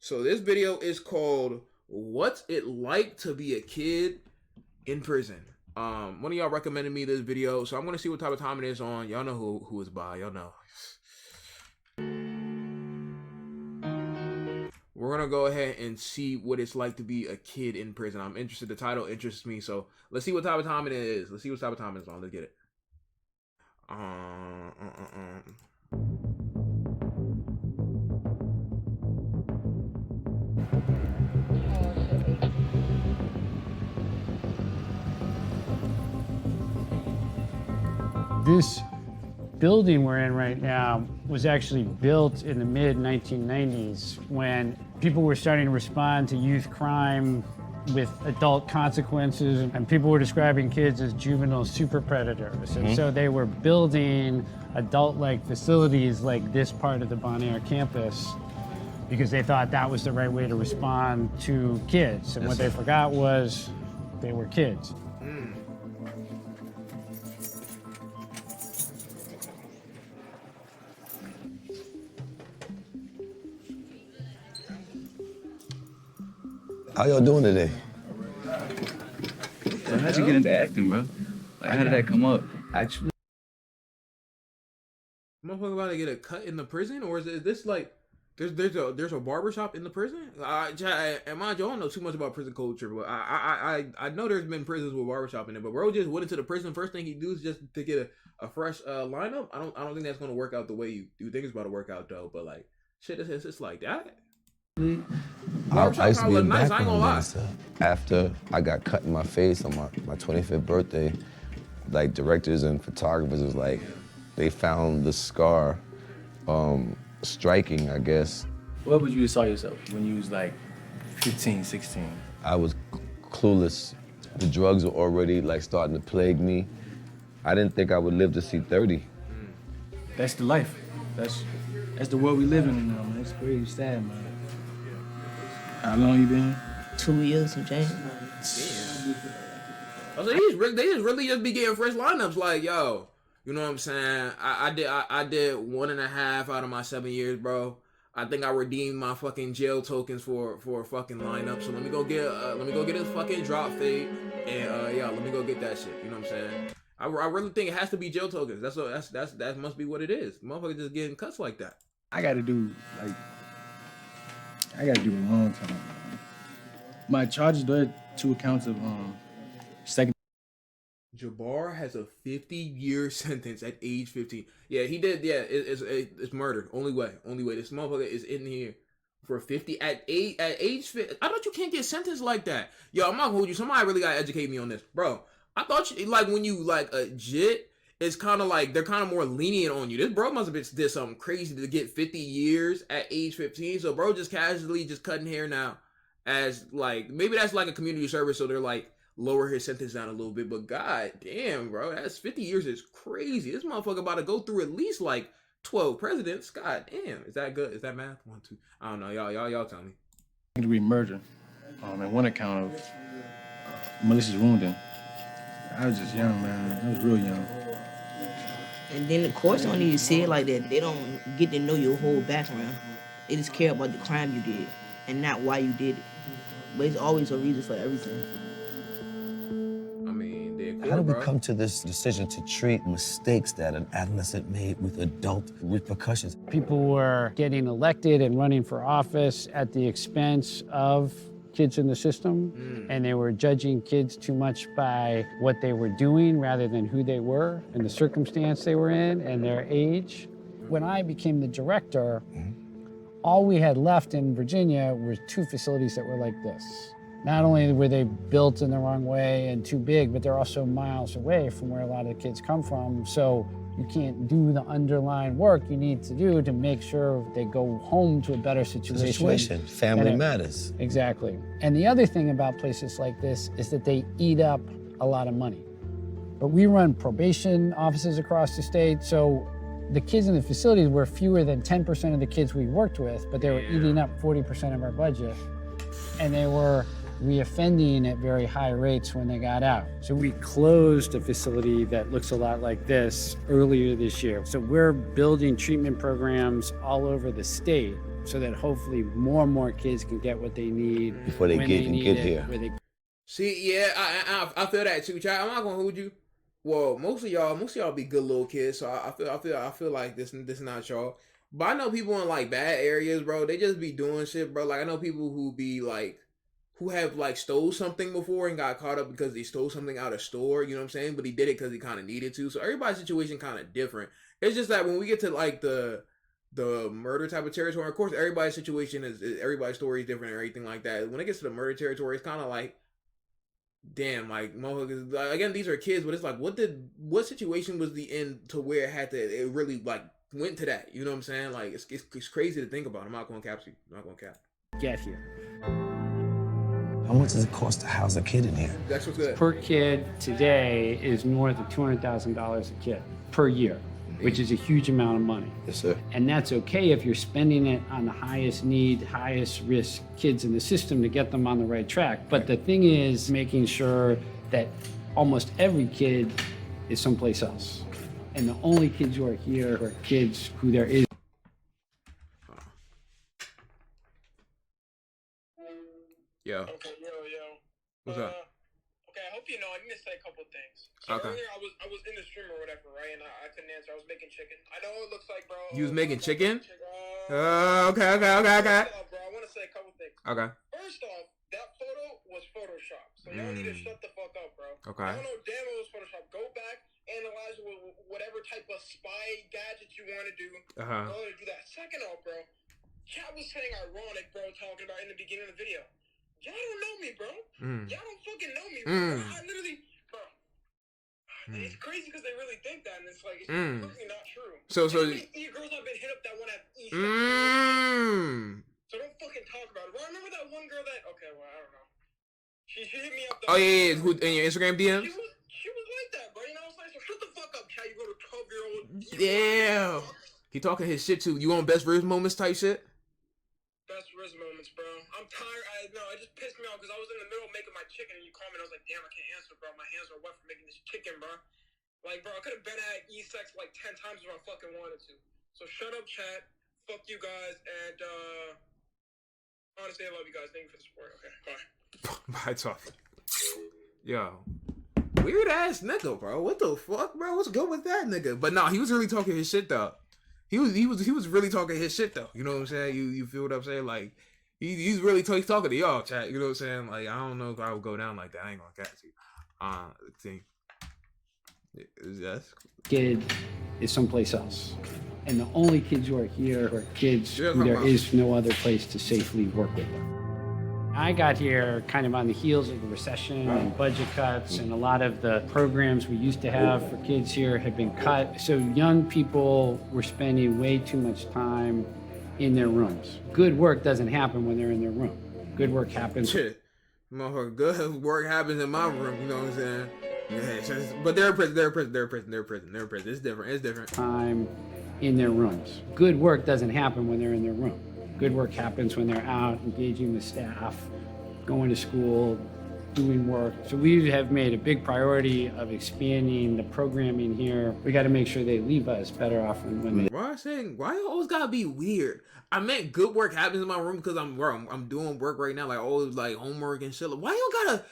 So this video is called "What's It Like to Be a Kid in Prison." One of y'all recommended me this video, so I'm gonna see what type of time it is on. Y'all know who is by. Y'all know. We're gonna go ahead and see what it's like to be a kid in prison. I'm interested. The title interests me, so let's see what type of time it is. Let's see what type of time it's on. Let's get it. This building we're in right now was actually built in the mid-1990s when people were starting to respond to youth crime with adult consequences, and people were describing kids as juvenile superpredators. And so they were building adult-like facilities like this part of the Bon Air campus because they thought that was the right way to respond to kids. And what they forgot was they were kids. How y'all doing today? So how'd you get into acting, bro? Like, how did that come up? Actually, Motherfucker about to get a cut in the prison, or is this like there's a barbershop in the prison? And mind you, I don't know too much about prison culture, but I know there's been prisons with barbershop in it. But bro just went into the prison. First thing he do is just to get a fresh lineup. I don't think that's gonna work out the way you think it's about to work out though. But like shit, it's like that. I used to be a nice, I ain't gonna background lie. dancer. After I got cut in my face on my 25th birthday, like directors and photographers was like, they found the scar striking, I guess. What would you saw yourself when you was like 15, 16? I was clueless. The drugs were already like starting to plague me. I didn't think I would live to see 30. That's the life. That's the world we live in now, man. It's crazy sad, man. How long you been? 2 years and change. I was like, they just really be getting fresh lineups. Like, yo, you know what I'm saying? I did 1.5 out of my 7 years, bro. I think I redeemed my fucking jail tokens for a fucking lineup. So let me go get this fucking drop fade, and yeah, let me go get that shit. You know what I'm saying? I really think it has to be jail tokens. That must be what it is. Motherfucker just getting cuts like that. I gotta do a long time. My charges are 2 counts of second. Jabbar has a 50-year sentence at age 15. Yeah, he did. Yeah, it's murder. Only way. This motherfucker is in here for 50 at age 50. I thought you can't get sentenced like that. Yo, I'm not gonna hold you. Somebody really gotta educate me on this, bro. I thought like when you like a jit, it's kind of like they're kind of more lenient on you. This bro must have did something crazy to get 50 years at age 15. So bro just casually just cutting hair now, as like maybe that's like a community service, so they're like lower his sentence down a little bit. But god damn, bro, that's 50 years is crazy. This motherfucker about to go through at least like 12 presidents. God damn, is that good? Is that math? 1, 2. I don't know. Y'all tell me. Degree murder, and 1 account of malicious wounding. I was just young, man. I was real young. And then the courts don't even see it like that. They don't get to know your whole background. They just care about the crime you did and not why you did it. But it's always a reason for everything. I mean, How did we come to this decision to treat mistakes that an adolescent made with adult repercussions? People were getting elected and running for office at the expense of kids in the system, and they were judging kids too much by what they were doing rather than who they were and the circumstance they were in and their age. When I became the director, all we had left in Virginia were 2 facilities that were like this. Not only were they built in the wrong way and too big, but they're also miles away from where a lot of the kids come from. So you can't do the underlying work you need to do to make sure they go home to a better situation. Family matters. Exactly. And the other thing about places like this is that they eat up a lot of money. But we run probation offices across the state, so the kids in the facilities were fewer than 10% of the kids we worked with, but they were eating up 40% of our budget. And they were reoffending at very high rates when they got out. So we closed a facility that looks a lot like this earlier this year. So we're building treatment programs all over the state so that hopefully more and more kids can get what they need Before they when get need get it, here. where they See, yeah, I feel that too, child. I'm not gonna hold you. Well, most of y'all be good little kids, so I feel like this not y'all. But I know people in like bad areas, bro. They just be doing shit, bro. Like I know people who be like, who have like stole something before and got caught up because they stole something out of store. You know what I'm saying? But he did it because he kind of needed to. So everybody's situation kind of different. It's just that when we get to like the murder type of territory, of course, everybody's situation is everybody's story is different and everything like that. When it gets to the murder territory, it's kind of like, damn, like motherfuckers. Like, again, these are kids, but it's like, what situation was the end to where it really like went to that? You know what I'm saying? Like it's crazy to think about. I'm not going to cap you. I'm not going to cap. get here. How much does it cost to house a kid in here? That's what's good. Per kid today is north of $200,000 a kid per year, which is a huge amount of money. Yes, sir. And that's okay if you're spending it on the highest need, highest risk kids in the system to get them on the right track. But the thing is making sure that almost every kid is someplace else. And the only kids who are here are kids who there is. Yo. Okay, yo. What's up? Okay, I hope you know. I need to say a couple things. So Okay. earlier, I was in the stream or whatever, right? And I couldn't answer. I was making chicken. I know it looks like, bro. You was making chicken? Okay. Okay. Bro, I want to say a couple things. Okay. First off, that photo was Photoshop. So y'all need to shut the fuck up, bro. Okay. I don't know damn it was Photoshop. Go back, analyze whatever type of spy gadget you want to do. Go ahead and do that. Second off, bro, chat was saying ironic, bro, talking about in the beginning of the video. Y'all don't know me, bro. Y'all don't fucking know me, bro. I literally, bro. It's crazy because they really think that, and it's like, it's completely not true. So girls have been hit up that want to have E-sex. So don't fucking talk about it. Bro, I remember that one girl that, okay, well, I don't know. She hit me up. Oh, yeah. Who, in your Instagram DMs? She was like that, bro. You know what I'm saying? So shut the fuck up, cat. You go to 12-year-old. Yeah. He talking his shit too. You on best verse moments type shit? Best wrist moments, bro. I'm tired. It just pissed me off because I was in the middle of making my chicken and you called me and I was like, damn, I can't answer, bro. My hands are wet from making this chicken, bro. Like, bro, I could have been at E-sex like 10 times if I fucking wanted to. So shut up, chat. Fuck you guys. And, honestly, I love you guys. Thank you for the support. Okay, bye. Bye, talk. Yo. Weird ass nigga, bro. What the fuck, bro? What's good with that nigga? But no, he was really talking his shit though. He was really talking his shit though. You know what I'm saying? You feel what I'm saying? Like he's really he's talking to y'all, chat. You know what I'm saying? Like I don't know if I would go down like that. I ain't gonna catch you. Thing. Yes. Kid is someplace else. And the only kids who are here are kids who there is no other place to safely work with them. I got here kind of on the heels of the recession and budget cuts, and a lot of the programs we used to have for kids here have been cut. So young people were spending way too much time in their rooms. Good work doesn't happen when they're in their room. Good work happens. Shit. Motherfucker, good work happens in my room, you know what I'm saying? Yeah, but they're in prison. It's different. Time in their rooms. Good work doesn't happen when they're in their room. Good work happens when they're out, engaging with staff, going to school, doing work. So we have made a big priority of expanding the programming here. We got to make sure they leave us better off than when they. Why you always gotta be weird? I meant good work happens in my room because I'm doing work right now, like all like homework and shit. Like, why you gotta,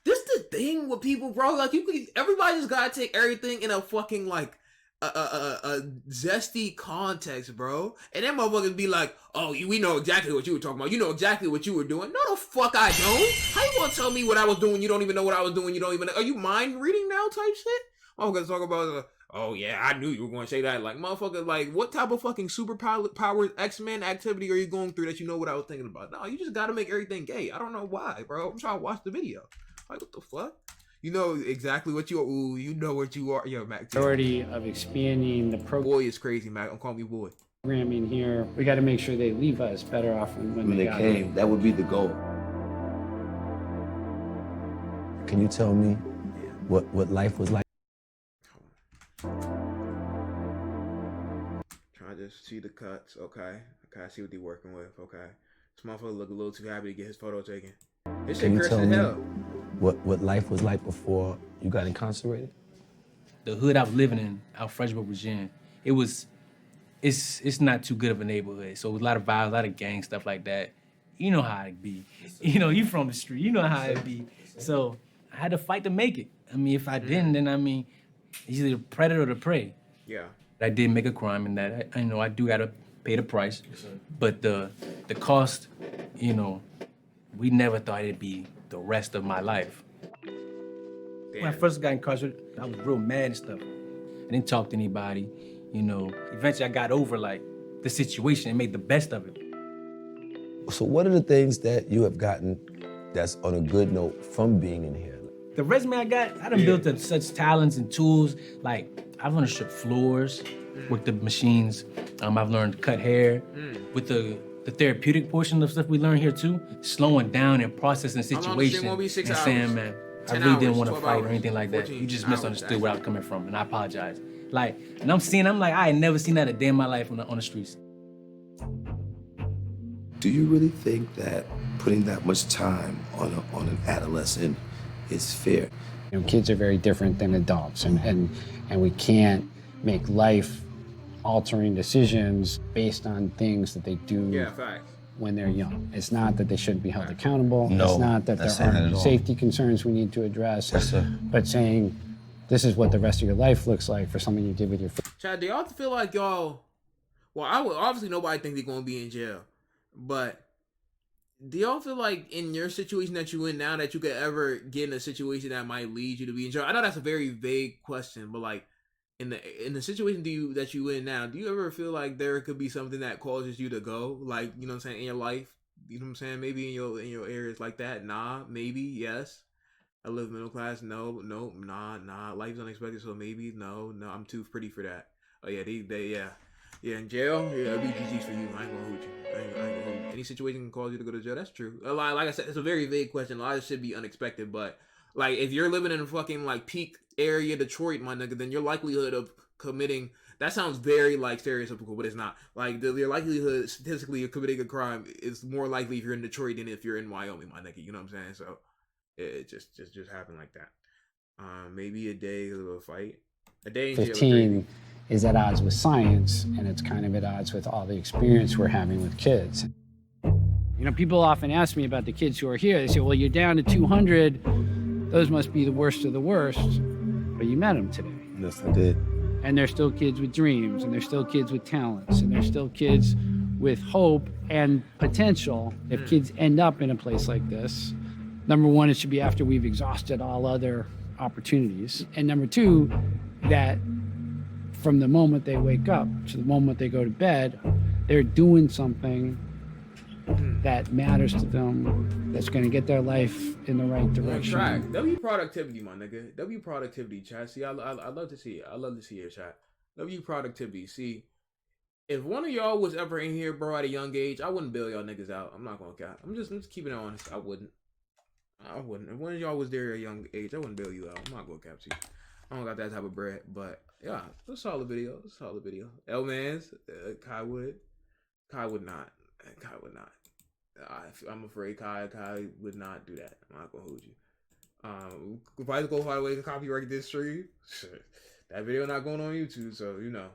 this the thing with people, bro. Like everybody just gotta take everything in a fucking like a zesty context, bro. And then motherfuckers be like, oh, we know exactly what you were talking about. You know exactly what you were doing. No, the fuck I don't. How you gonna tell me what I was doing? You don't even know what I was doing. You don't even know. Are you mind reading now type shit? Motherfuckers talk about, oh yeah, I knew you were going to say that. Like, motherfucker, like, what type of fucking superpower X-Men activity are you going through that you know what I was thinking about? No, you just gotta make everything gay. I don't know why, bro. I'm trying to watch the video. Like, what the fuck? You know exactly what you are. Ooh, you know what you are. Yo, Mac. Priority of expanding the boy is crazy, Mac. I'm calling you boy. Programming here. We got to make sure they leave us better off than when they came. Here. That would be the goal. Can you tell me what life was like? Trying to just see the cuts. Okay, I see what they're working with. Okay, this motherfucker look a little too happy to get his photo taken. This Can shit you cursed tell as me hell. what life was like before you got incarcerated? The hood I was living in, out Fredericksburg, Virginia, it's not too good of a neighborhood. So it was a lot of violence, a lot of gang stuff like that. You know how it be. You know, you from the street. You know how it be. So I had to fight to make it. I mean, if I didn't, then I mean, it's either the predator or the prey. Yeah. I did make a crime, and that I know I do gotta pay the price. But the cost, you know, we never thought it'd be the rest of my life. When I first got incarcerated, I was real mad and stuff. I didn't talk to anybody, you know. Eventually I got over like the situation and made the best of it. So what are the things that you have gotten that's on a good note from being in here? The resume I got, I done built up such talents and tools. Like, I've learned to strip floors with the machines. I've learned to cut hair. With the therapeutic portion of stuff we learn here too, slowing down and processing the situation won't be 6 and hours? saying, man, I 10 really didn't hours, want to 12 fight hours, or anything like that. 14 You just hours, misunderstood where I was coming from, and I apologize. Like, and I'm like, I had never seen that a day in my life on the streets. Do you really think that putting that much time on an adolescent is fair? You know, kids are very different than adults, and we can't make life-altering decisions based on things that they do Yeah, facts. when they're young. It's not that they shouldn't be held accountable. No, it's not that that's there not it aren't at all. safety concerns we need to address. Yes, sir. But saying this is what the rest of your life looks like for something you did with your Chad, do y'all feel like y'all? Well, I would obviously nobody think they're gonna be in jail, but do y'all feel like in your situation that you in now that you could ever get in a situation that might lead you to be in jail? I know that's a very vague question, but like in the situation that you in now, do you ever feel like there could be something that causes you to go? Like, you know what I'm saying, in your life? You know what I'm saying? Maybe in your areas like that? Nah, maybe, yes. I live middle class. No, nah. Life's unexpected, so maybe no. I'm too pretty for that. Oh yeah, yeah, in jail. Yeah, BGG's for you. I ain't gonna hold you. I ain't gonna hold you. Any situation can cause you to go to jail. That's true. Like I said, it's a very vague question. A lot of shit be unexpected, but like if you're living in a fucking like peak area, Detroit, my nigga, then your likelihood of committing that sounds very like stereotypical, but it's not. Like your likelihood statistically of committing a crime is more likely if you're in Detroit than if you're in Wyoming, my nigga. You know what I'm saying? So it just happened like that. Maybe a day of a fight. A day in jail. 15 is at odds with science, and it's kind of at odds with all the experience we're having with kids. You know, people often ask me about the kids who are here. They say, well, you're down to 200. Those must be the worst of the worst. But you met them today. Yes, I did. And they're still kids with dreams, and they're still kids with talents, and they're still kids with hope and potential. If kids end up in a place like this, number one, it should be after we've exhausted all other opportunities. And number two, that from the moment they wake up to the moment they go to bed, they're doing something that matters to them, that's going to get their life in the right direction. Track. W productivity, my nigga. W productivity, chat. See, I love to see it. I love to see it, chat. W productivity. See, if one of y'all was ever in here, bro, at a young age, I wouldn't bail y'all niggas out. I'm not gonna cap. I'm just keeping it honest. I wouldn't. If one of y'all was there at a young age, I wouldn't bail you out. I'm not gonna cap to you. I don't got that type of bread, but yeah, it's a solid video. L-Mans, Kai would not. I'm afraid Kai would not do that. I'm not gonna hold you. If I go find a way to copyright this stream, that video not going on YouTube, so you know.